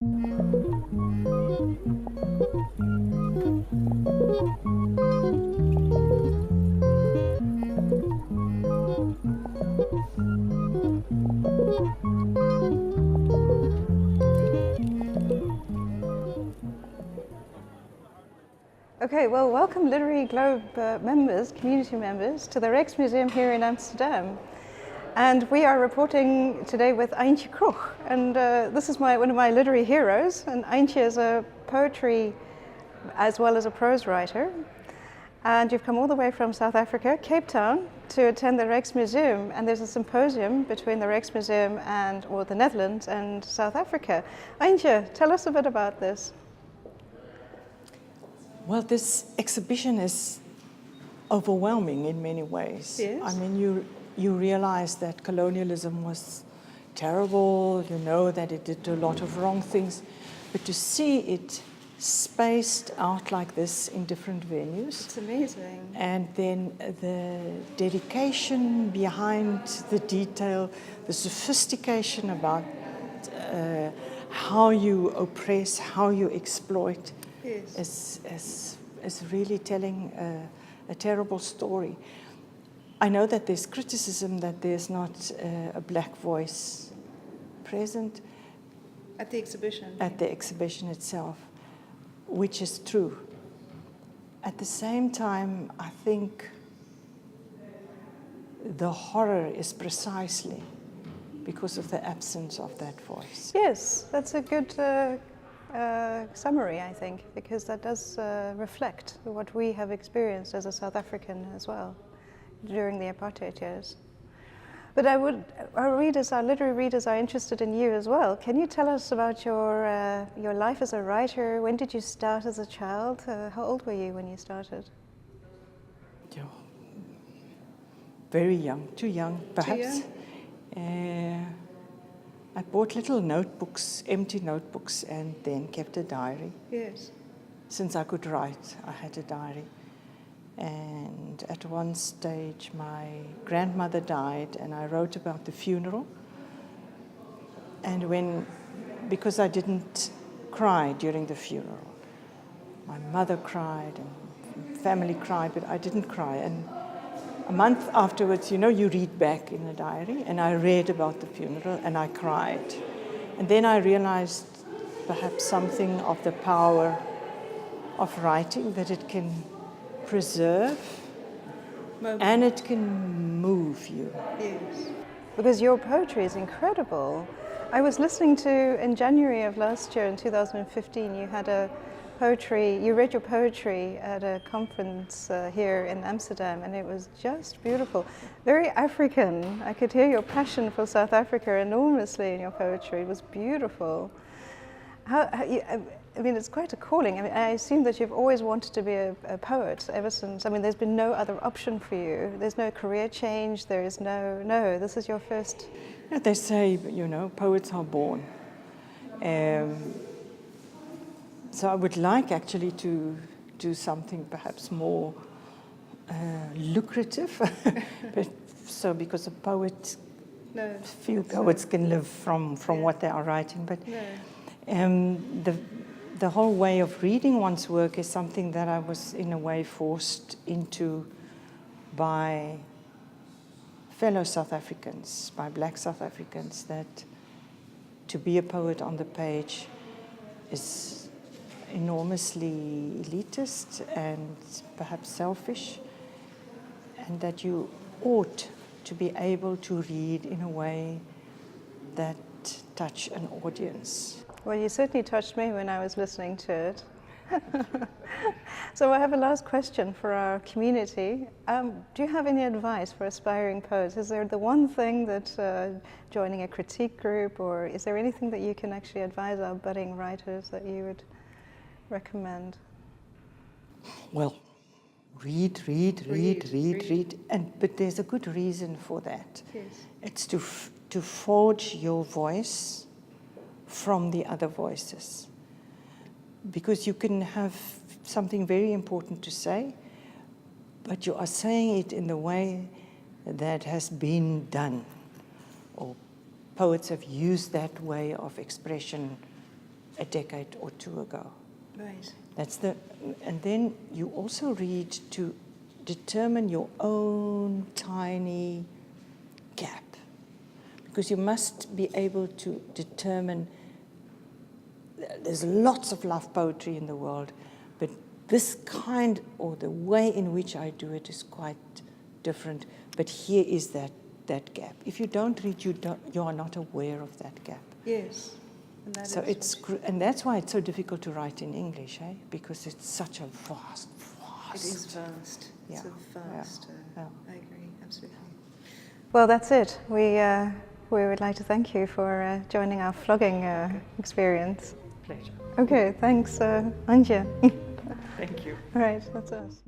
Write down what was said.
Okay, well, welcome Literary Globe members, community members, to the Rijksmuseum here in Amsterdam. And we are reporting today with Antjie Krog. And this is one of my literary heroes. And Antjie is a poetry as well as a prose writer. And you've come all the way from South Africa, Cape Town, to attend the Rijksmuseum. And there's a symposium between the Rijksmuseum or the Netherlands and South Africa. Antjie, tell us a bit about this. Well, this exhibition is overwhelming in many ways. Yes. I mean, you realize that colonialism was terrible, you know that it did a lot of wrong things, but to see it spaced out like this in different venues. It's amazing. And then the dedication behind the detail, the sophistication about how you oppress, how you exploit, Yes. is really telling a terrible story. I know that there's criticism that there's not a black voice present At the exhibition? at the exhibition itself, which is true. At the same time, I think the horror is precisely because of the absence of that voice. Yes, that's a good summary, I think, because that does reflect what we have experienced as a South African as well during the apartheid years. But our readers, our literary readers, are interested in you as well. Can you tell us about your life as a writer? When did you start as a child? How old were you when you started? Very young, too young, perhaps. Too young? I bought little notebooks, empty notebooks, and then kept a diary. Yes. Since I could write, I had a diary. And at one stage, my grandmother died, and I wrote about the funeral. And because I didn't cry during the funeral, my mother cried and family cried, but I didn't cry. And a month afterwards, you read back in the diary, and I read about the funeral, and I cried. And then I realized perhaps something of the power of writing, that it can preserve and it can move you. Yes. Because your poetry is incredible. I was listening to, in January of last year, in 2015, you read your poetry at a conference here in Amsterdam, and it was just beautiful. Very African. I could hear your passion for South Africa enormously in your poetry. It was beautiful. It's quite a calling. I assume that you've always wanted to be a poet ever since. There's been no other option for you. There's no career change. There is no, this is your first. Yeah, they say, poets are born. So I would like actually to do something perhaps more lucrative, because a poet, few poets can live from what they are writing. But the whole way of reading one's work is something that I was in a way forced into by fellow South Africans, by black South Africans, that to be a poet on the page is enormously elitist and perhaps selfish, and that you ought to be able to read in a way that touch an audience. Well, you certainly touched me when I was listening to it. So I have a last question for our community. Do you have any advice for aspiring poets? Is there the one thing that joining a critique group, or is there anything that you can actually advise our budding writers that you would recommend? Well, read. But there's a good reason for that. Yes. It's to forge your voice from the other voices. Because you can have something very important to say, but you are saying it in the way that has been done, or poets have used that way of expression a decade or two ago. Right. And then you also read to determine your own tiny gap, because you must be able to determine. There's lots of love poetry in the world, but this kind, or the way in which I do it, is quite different. But here is that gap. If you don't read, you are not aware of that gap. Yes. And that's why it's so difficult to write in English, Because it's such a vast. It is vast. Yeah. It's a vast. Yeah. I agree, absolutely. Well, that's it. We would like to thank you for joining our flogging experience. Pleasure. Okay, thanks, Antjie. Thank you. All right, that's us.